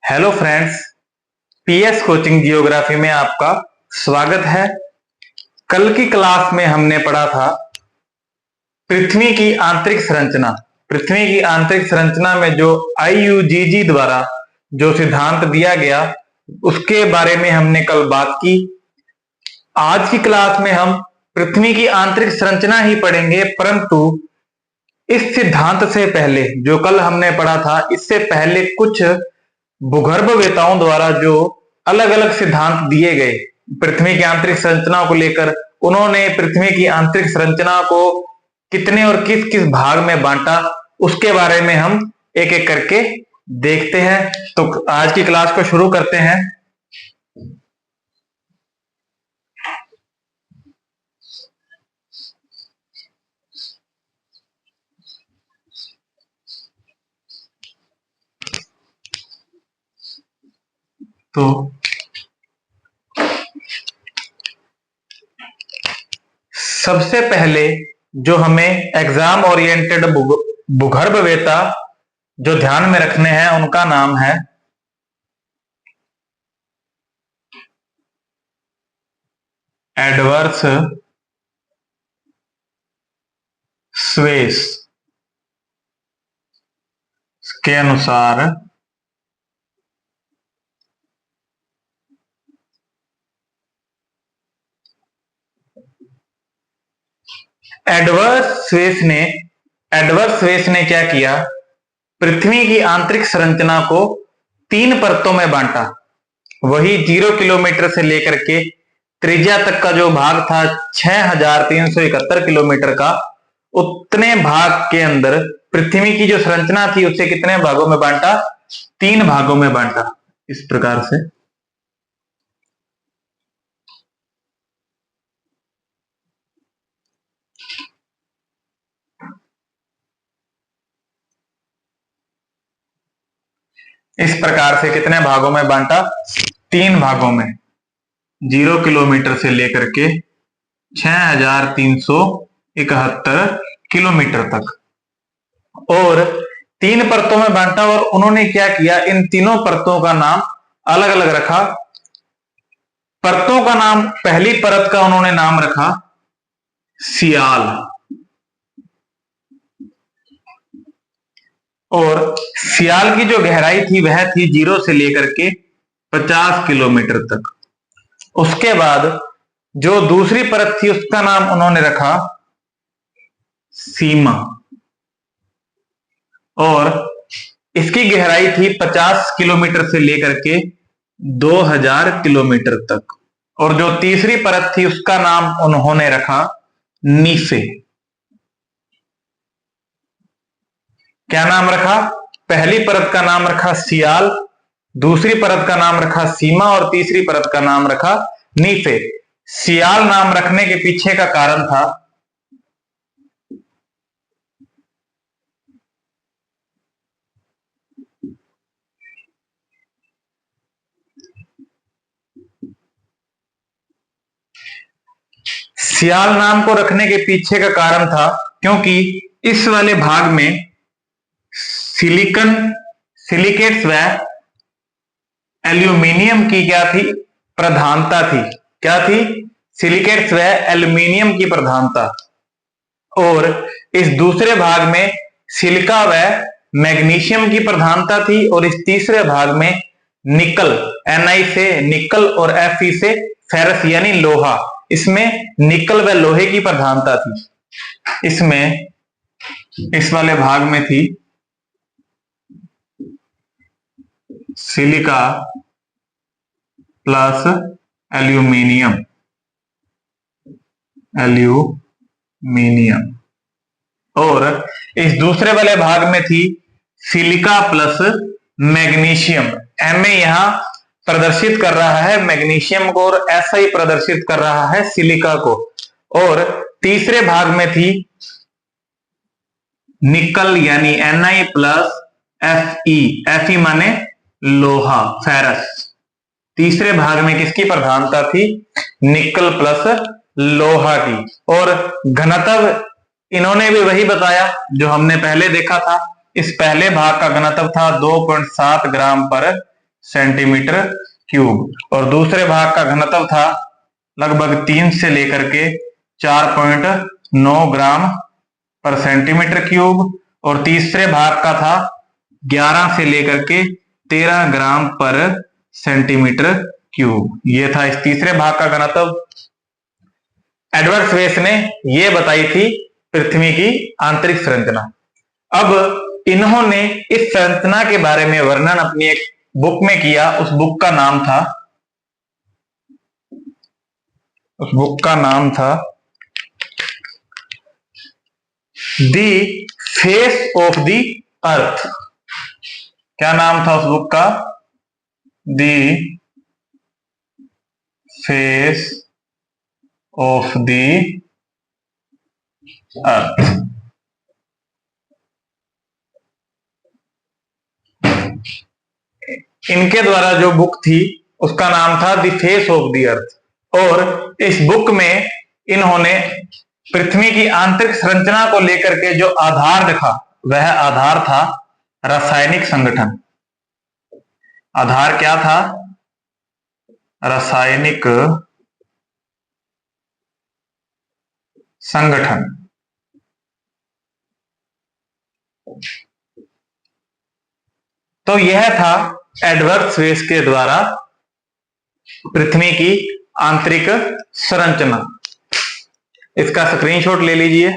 Hello friends, PS coaching geography में आपका स्वागत है। कल की क्लास में हमने पढ़ा था पृथ्वी की आंतरिक संरचना। पृथ्वी की आंतरिक संरचना में जो आईयूजीजी द्वारा जो सिद्धांत दिया गया उसके बारे में हमने कल बात की। आज की क्लास में हम पृथ्वी की आंतरिक संरचना ही पढ़ेंगे, परंतु इस सिद्धांत से पहले जो कल हमने पढ़ा था, इससे पहले कुछ भूगर्भवेताओं द्वारा जो अलग अलग सिद्धांत दिए गए पृथ्वी की आंतरिक संरचना को लेकर, उन्होंने पृथ्वी की आंतरिक संरचना को कितने और किस किस भाग में बांटा, उसके बारे में हम एक एक करके देखते हैं। तो आज की क्लास को शुरू करते हैं। तो सबसे पहले जो हमें एग्जाम ओरिएंटेड भूगर्भवेता जो ध्यान में रखने हैं, उनका नाम है एडवर्स स्वेस के अनुसार एडवर्स स्वेस ने क्या किया, पृथ्वी की आंतरिक संरचना को 3 परतों में बांटा। वही 0 किलोमीटर से लेकर के त्रिज्या तक का जो भाग था 6371 किलोमीटर का, उतने भाग के अंदर पृथ्वी की जो संरचना थी उसे कितने भागों में बांटा? 3 भागों में बांटा। इस प्रकार से कितने भागों में बांटा? 3 भागों में। 0 किलोमीटर से लेकर के 6371 किलोमीटर तक, और 3 परतों में बांटा। और उन्होंने क्या किया, इन तीनों परतों का नाम अलग अलग रखा। परतों का नाम, पहली परत का उन्होंने नाम रखा सियाल, और सियाल की जो गहराई थी वह थी 0 से लेकर के 50 किलोमीटर तक। उसके बाद जो दूसरी परत थी उसका नाम उन्होंने रखा सीमा, और इसकी गहराई थी 50 किलोमीटर से लेकर के 2000 किलोमीटर तक। और जो तीसरी परत थी उसका नाम उन्होंने रखा नीसे। क्या नाम रखा? पहली परत का नाम रखा सियाल, दूसरी परत का नाम रखा सीमा, और तीसरी परत का नाम रखा नीसे। सियाल नाम रखने के पीछे का कारण था सियाल नाम को रखने के पीछे का कारण था क्योंकि इस वाले भाग में सिलिकेट्स व एल्यूमिनियम की क्या थी? प्रधानता थी। क्या थी? सिलिकेट्स व एल्यूमिनियम की प्रधानता। और इस दूसरे भाग में सिलिका व मैग्नीशियम की प्रधानता थी। और इस तीसरे भाग में निकल, Na से निकल और Fe से फेरस यानी लोहा, इसमें निकल व लोहे की प्रधानता थी। इसमें इस वाले भाग में थी सिलिका प्लस एल्यूमिनियम, और इस दूसरे वाले भाग में थी सिलिका प्लस मैग्नीशियम। Ma यहां प्रदर्शित कर रहा है मैग्नीशियम को, और ऐसा ही प्रदर्शित कर रहा है सिलिका को। और तीसरे भाग में थी निकल यानी Na प्लस Fe माने लोहा, फेरस। तीसरे भाग में किसकी प्रधानता थी? निकल प्लस लोहा की। और घनत्व इन्होंने भी वही बताया जो हमने पहले देखा था। इस पहले भाग का घनत्व था 2.7 ग्राम पर सेंटीमीटर क्यूब, और दूसरे भाग का घनत्व था लगभग 3 से लेकर के 4.9 ग्राम पर सेंटीमीटर क्यूब, और तीसरे भाग का था 11 से लेकर के 13 ग्राम पर सेंटीमीटर क्यूब। ये था इस तीसरे भाग का घनत्व। एडवर्ड स्वेस ने यह बताई थी पृथ्वी की आंतरिक संरचना। अब इन्होंने इस संरचना के बारे में वर्णन अपनी एक बुक में किया। उस बुक का नाम था द फेस ऑफ द अर्थ। क्या नाम था उस बुक का? द फेस ऑफ द अर्थ। इनके द्वारा जो बुक थी उसका नाम था द फेस ऑफ द अर्थ, और इस बुक में इन्होंने पृथ्वी की आंतरिक संरचना को लेकर के जो आधार दिखा, वह आधार था रासायनिक संगठन। आधार क्या था? रासायनिक संगठन। तो यह था एडवर्ड स्वेस के द्वारा पृथ्वी की आंतरिक संरचना। इसका स्क्रीनशॉट ले लीजिए।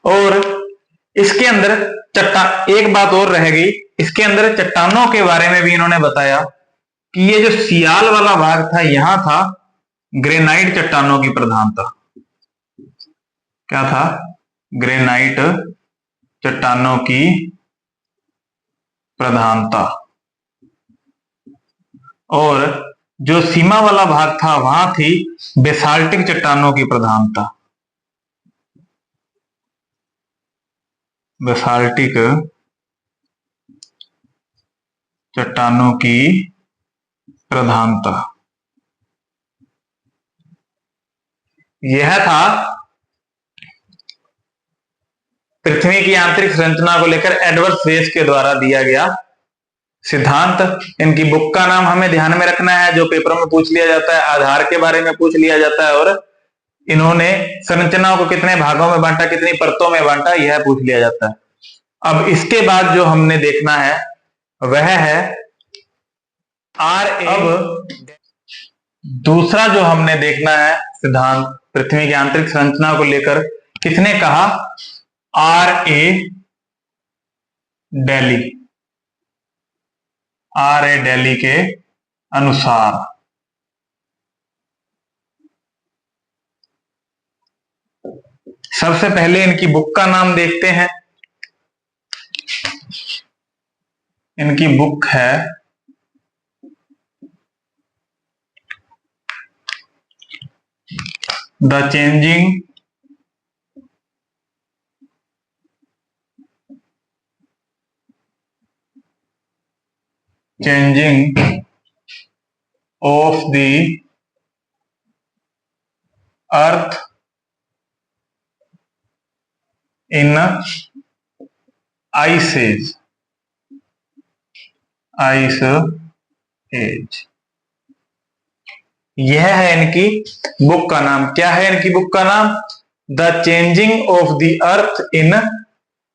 और इसके अंदर एक बात और रह गई, इसके अंदर चट्टानों के बारे में भी इन्होंने बताया कि ये जो सियाल वाला भाग था, यहां था ग्रेनाइट चट्टानों की प्रधानता। क्या था? ग्रेनाइट चट्टानों की प्रधानता। और जो सीमा वाला भाग था, वहां थी बेसाल्टिक चट्टानों की प्रधानता। बेसाल्टिक चट्टानों की प्रधानता। यह था पृथ्वी की आंतरिक संरचना को लेकर एडवर्ड स्वेस के द्वारा दिया गया सिद्धांत। इनकी बुक का नाम हमें ध्यान में रखना है, जो पेपर में पूछ लिया जाता है। आधार के बारे में पूछ लिया जाता है, और इन्होंने संरचनाओं को कितने भागों में बांटा, कितनी परतों में बांटा, यह पूछ लिया जाता है। अब इसके बाद जो हमने देखना है वह है अब दूसरा जो हमने देखना है सिद्धांत पृथ्वी की आंतरिक संरचना को लेकर, किसने कहा? आर ए डेली के अनुसार। सबसे पहले इनकी बुक का नाम देखते हैं। इनकी बुक है the changing of the earth in ice age. यह है इनकी बुक का नाम। क्या है इनकी बुक का नाम? The changing of the earth in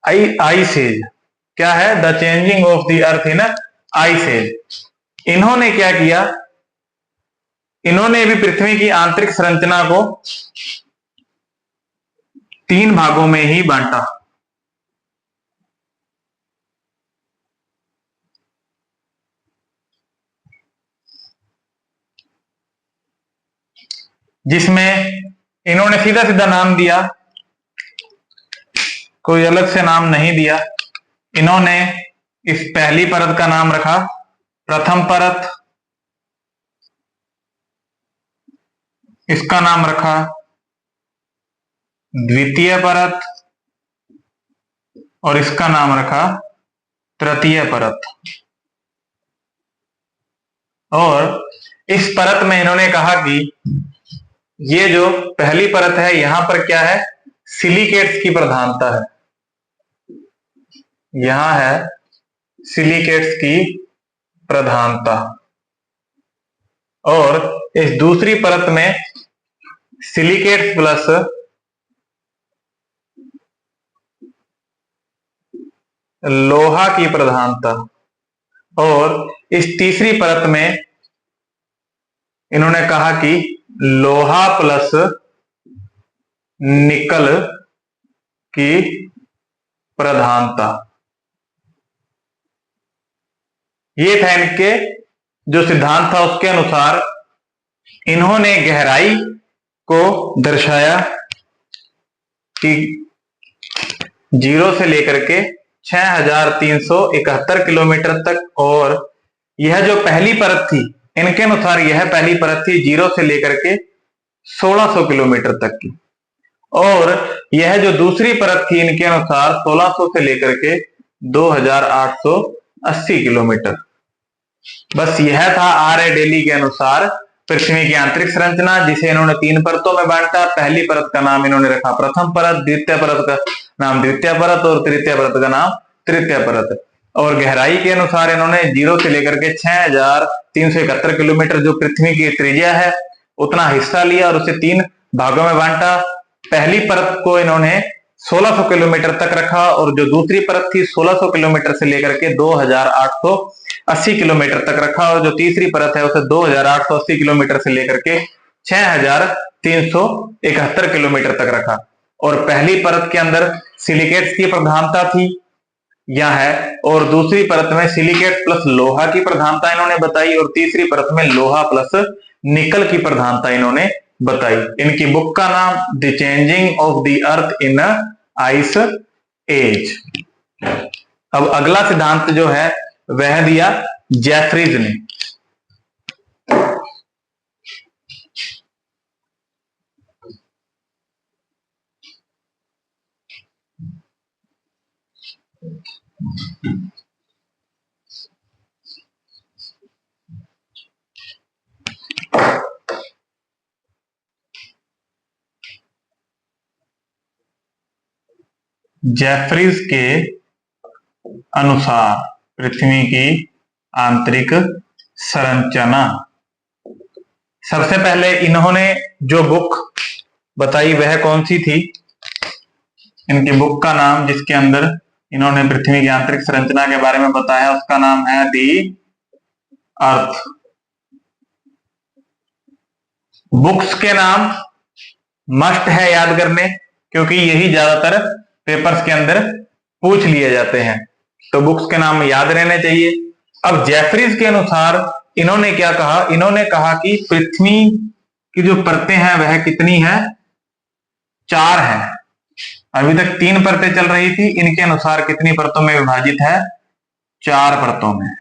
ice age. क्या है? The changing of the earth in ice age. इन्होंने क्या किया? इन्होंने भी पृथ्वी की आंतरिक संरचना को 3 भागों में ही बांटा। जिसमें इन्होंने सीधा सीधा नाम दिया, कोई अलग से नाम नहीं दिया। इन्होंने इस पहली परत का नाम रखा प्रथम परत, इसका नाम रखा द्वितीय परत, और इसका नाम रखा तृतीय परत। और इस परत में इन्होंने कहा कि ये जो पहली परत है, यहां पर क्या है? सिलिकेट्स की प्रधानता है। यहां है सिलिकेट्स की प्रधानता, और इस दूसरी परत में सिलिकेट्स प्लस लोहा की प्रधानता, और इस तीसरी परत में इन्होंने कहा कि लोहा प्लस निकल की प्रधानता। ये था इनके जो सिद्धांत था, उसके अनुसार इन्होंने गहराई को दर्शाया कि 0 से लेकर के 6371 किलोमीटर तक, और यह जो पहली परत थी, इनके अनुसार यह पहली परत थी 0 से लेकर के 1600 किलोमीटर तक की, और यह जो दूसरी परत थी इनके अनुसार 1600 से लेकर के 2880 किलोमीटर। बस यह था आर्य डेली के अनुसार पृथ्वी की आंतरिक संरचना, जिसे इन्होंने 3 परतों में बांटा। पहली परत का नाम इन्होंने रखा प्रथम परत, द्वितीय परत का नाम द्वितीय परत, और तृतीय परत का नाम तृतीय परत। और गहराई के अनुसार इन्होंने 0 से लेकर के 6371 किलोमीटर जो पृथ्वी की त्रिज्या है उतना हिस्सा लिया और उसे 3 भागों में बांटा। पहली परत को इन्होंने 1600 किलोमीटर तक रखा, और जो दूसरी परत थी 1600 किलोमीटर से लेकर के 2880 किलोमीटर तक रखा, और जो तीसरी परत है उसे 2880 किलोमीटर से लेकर के 6371 किलोमीटर तक रखा। और पहली परत के अंदर सिलिकेट्स की प्रधानता थी, यह है, और दूसरी परत में सिलिकेट प्लस लोहा की प्रधानता इन्होंने बताई, और तीसरी परत में लोहा प्लस निकल की प्रधानता इन्होंने बताई। इनकी बुक का नाम the changing of the earth in ice age. अब अगला सिद्धांत जो है वह दिया जेफरीज ने। जेफरीज के अनुसार पृथ्वी की आंतरिक संरचना, सबसे पहले इन्होंने जो बुक बताई वह कौन सी थी? इनकी बुक का नाम, जिसके अंदर इन्होंने पृथ्वी की आंतरिक संरचना के बारे में बताया, उसका नाम है दी अर्थ। बुक्स के नाम मस्ट है याद करने, क्योंकि यही ज्यादातर पेपर्स के अंदर पूछ लिए जाते हैं, तो बुक्स के नाम याद रहने चाहिए। अब जेफरीज के अनुसार इन्होंने क्या कहा? इन्होंने कहा कि पृथ्वी की जो परतें हैं वह कितनी है? 4 है। अभी तक 3 परतें चल रही थी, इनके अनुसार कितनी परतों में विभाजित है? 4 परतों में।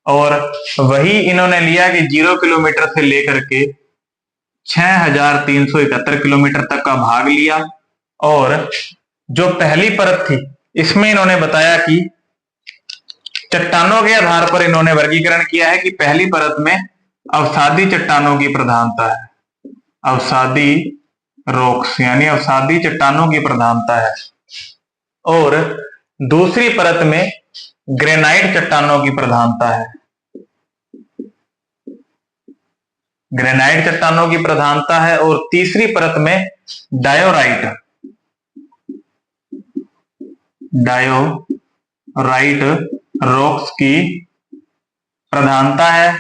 और वही इन्होंने लिया कि 0 किलोमीटर से लेकर के 6371 किलोमीटर तक का भाग लिया, और जो पहली परत थी इसमें इन्होंने बताया कि चट्टानों के आधार पर इन्होंने वर्गीकरण किया है कि पहली परत में अवसादी चट्टानों की प्रधानता है, अवसादी रॉक्स यानी अवसादी चट्टानों की प्रधानता है, और दूसरी परत में ग्रेनाइट चट्टानों की प्रधानता है, ग्रेनाइट चट्टानों की प्रधानता है, और तीसरी परत में डायोराइट रॉक्स की प्रधानता है।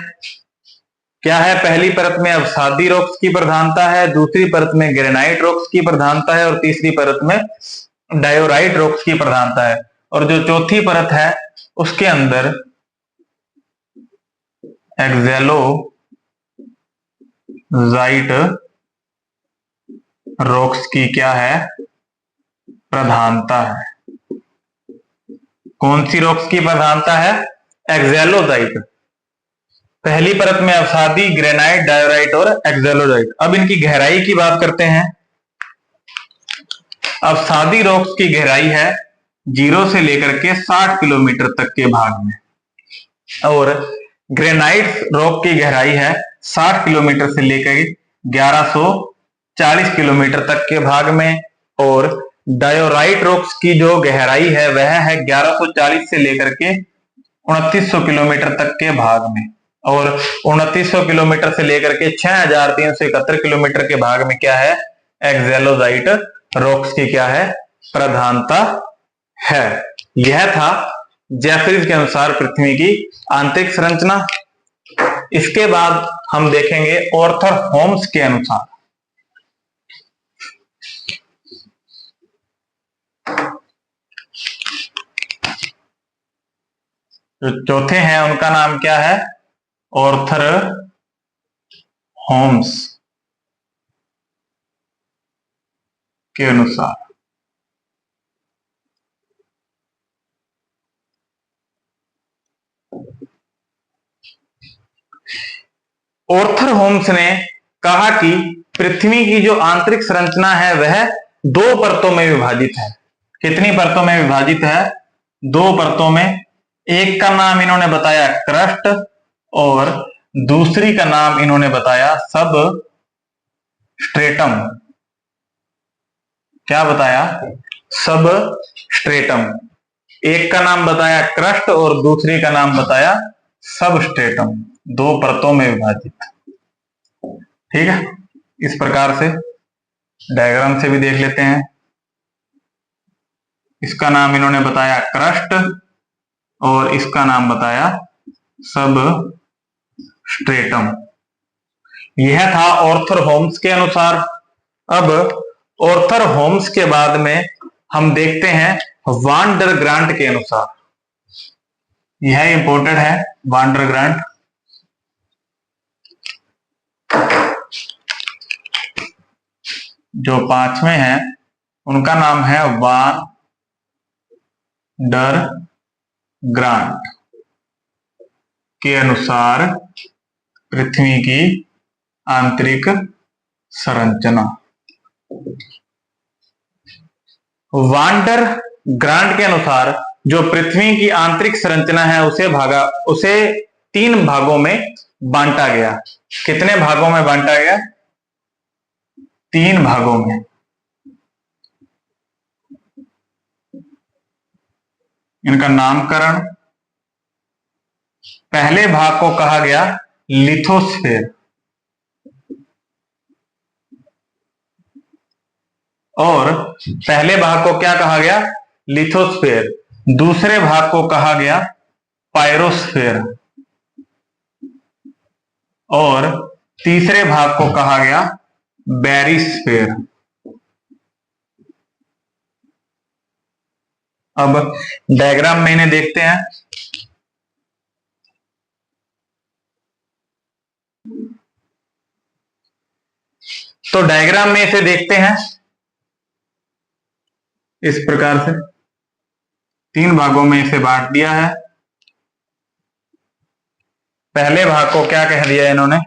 क्या है? पहली परत में अवसादी रॉक्स की प्रधानता है, दूसरी परत में ग्रेनाइट रॉक्स की प्रधानता है, और तीसरी परत में डायोराइट रॉक्स की प्रधानता है। और जो चौथी परत है उसके अंदर एक्सेलोजाइट रॉक्स की क्या है? प्रधानता है। कौन सी रॉक्स की प्रधानता है? एक्सेलोजाइट। पहली परत में अवसादी, ग्रेनाइट, डायोराइट और एक्सेलोजाइट। अब इनकी गहराई की बात करते हैं। अवसादी रॉक्स की गहराई है 0 से लेकर के 60 किलोमीटर तक के भाग में, और ग्रेनाइट रॉक की गहराई है 60 किलोमीटर से लेकर 1140 किलोमीटर तक के भाग में, और डायोराइट रॉक्स की जो गहराई है वह है 1140 से लेकर के 2900 किलोमीटर तक के भाग में, और 2900 किलोमीटर से लेकर के 6371 किलोमीटर के भाग में क्या है, एक्जेलोजाइट रॉक्स की क्या है, प्रधानता है। यह था जेफरीज के अनुसार पृथ्वी की आंतरिक संरचना। इसके बाद हम देखेंगे ऑर्थर होम्स के अनुसार। जो चौथे हैं उनका नाम क्या है, ऑर्थर होम्स के अनुसार। ऑर्थर होम्स ने कहा कि पृथ्वी की जो आंतरिक संरचना है वह दो परतों में विभाजित है। कितनी परतों में विभाजित है, दो परतों में। एक का नाम इन्होंने बताया क्रस्ट और दूसरी का नाम इन्होंने बताया सब स्ट्रेटम। क्या बताया, सब स्ट्रेटम। एक का नाम बताया क्रस्ट और दूसरी का नाम बताया सब स्ट्रेटम, दो परतों में विभाजित। ठीक है, इस प्रकार से डायग्राम से भी देख लेते हैं। इसका नाम इन्होंने बताया क्रस्ट और इसका नाम बताया सब स्ट्रेटम। यह था ऑर्थर होम्स के अनुसार। अब ऑर्थर होम्स के बाद में हम देखते हैं वान डर ग्रांट के अनुसार। यह इंपॉर्टेंट है, वान डर ग्रांट। जो पांचवें हैं उनका नाम है वान डर ग्रांट के अनुसार पृथ्वी की आंतरिक संरचना। वान डर ग्रांट के अनुसार जो पृथ्वी की आंतरिक संरचना है उसे तीन भागों में बांटा गया। कितने भागों में बांटा गया, तीन भागों में। इनका नामकरण, पहले भाग को कहा गया लिथोस्फेयर और पहले भाग को क्या कहा गया, लिथोस्फेयर। दूसरे भाग को कहा गया पायरोस्फेयर और तीसरे भाग को कहा गया बैरिस्फेयर। अब डायग्राम में इन्हें देखते हैं। तो डायग्राम में इसे देखते हैं इस प्रकार से, तीन भागों में इसे बांट दिया है। पहले भाग को क्या कह दिया इन्होंने,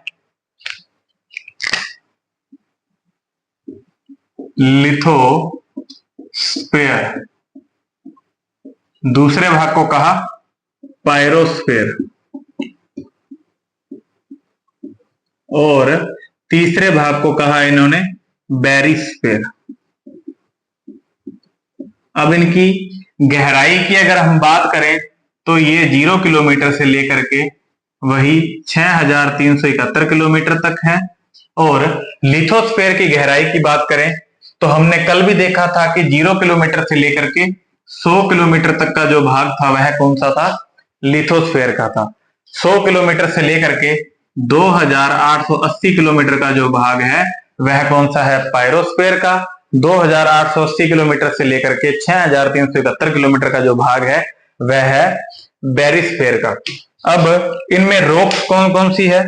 लिथोस्फेयर। दूसरे भाग को कहा पायरोस्फेयर और तीसरे भाग को कहा इन्होंने बैरिस्फेयर। अब इनकी गहराई की अगर हम बात करें तो ये 0 किलोमीटर से लेकर के वही 6371 किलोमीटर तक है। और लिथोस्फेयर की गहराई की बात करें तो हमने कल भी देखा था कि 0 किलोमीटर से लेकर के 100 किलोमीटर तक का जो भाग था वह कौन सा था, लिथोस्फेयर का था। 100 किलोमीटर से लेकर के 2880 किलोमीटर का जो भाग है वह कौन सा है, पायरोस्फेयर का। 2880 किलोमीटर से लेकर के 6371 किलोमीटर का जो भाग है वह है बैरिस्फेयर का। अब इनमें रॉक्स कौन कौन सी है,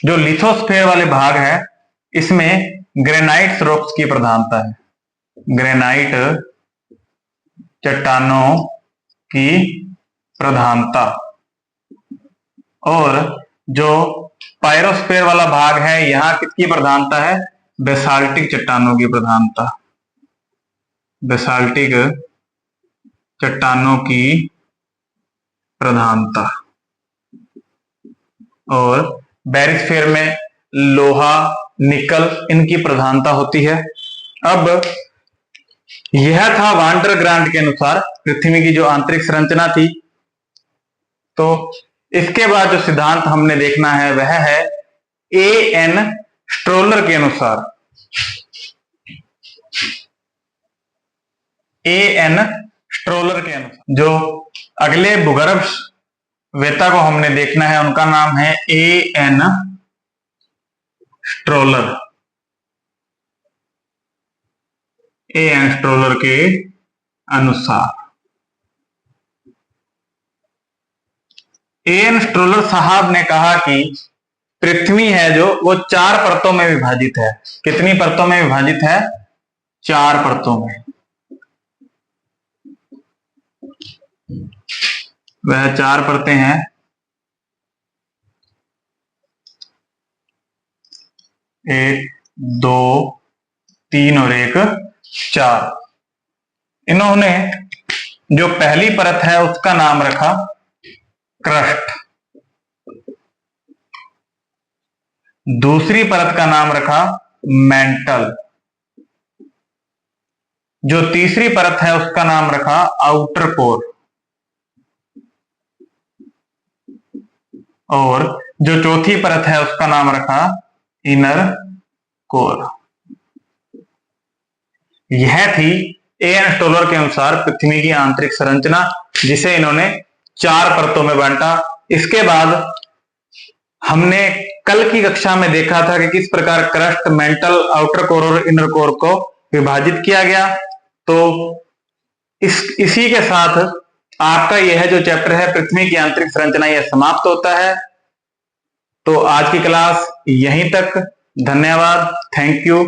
जो लिथोस्फेयर वाले भाग है इसमें ग्रेनाइट रॉक्स की प्रधानता है, ग्रेनाइट चट्टानों की प्रधानता। और जो पायरोस्फेयर वाला भाग है यहां किसकी प्रधानता है, बेसाल्टिक चट्टानों की प्रधानता, बेसाल्टिक चट्टानों की प्रधानता। और बैरिस्फेयर में लोहा, निकल, इनकी प्रधानता होती है। अब यह था वांडर ग्रांट के अनुसार पृथ्वी की जो आंतरिक संरचना थी। तो इसके बाद जो सिद्धांत हमने देखना है वह है ए एन स्ट्रोलर के अनुसार। ए एन स्ट्रोलर के अनुसार जो अगले भूगर्भ वेता को हमने देखना है उनका नाम है A N stroller. A N stroller के अनुसार ए एन स्ट्रोलर साहब ने कहा कि पृथ्वी है जो वो 4 परतों में विभाजित है। कितनी परतों में विभाजित है? 4 परतों में। वह 4 परतें हैं। एक, दो, 3 और एक 4। इन्होंने जो पहली परत है उसका नाम रखा क्रस्ट, दूसरी परत का नाम रखा मेंटल, जो तीसरी परत है उसका नाम रखा आउटर कोर, और जो चौथी परत है उसका नाम रखा इनर कोर। यह थी ए एन स्ट्रोलर के अनुसार पृथ्वी की आंतरिक संरचना, जिसे इन्होंने 4 परतों में बांटा। इसके बाद हमने कल की कक्षा में देखा था कि किस प्रकार क्रस्ट, मेंटल, आउटर कोर और इनर कोर को विभाजित किया गया। तो इसी के साथ आपका यह जो चैप्टर है पृथ्वी की आंतरिक संरचना यह समाप्त होता है। तो आज की क्लास यहीं तक। धन्यवाद, थैंक यू।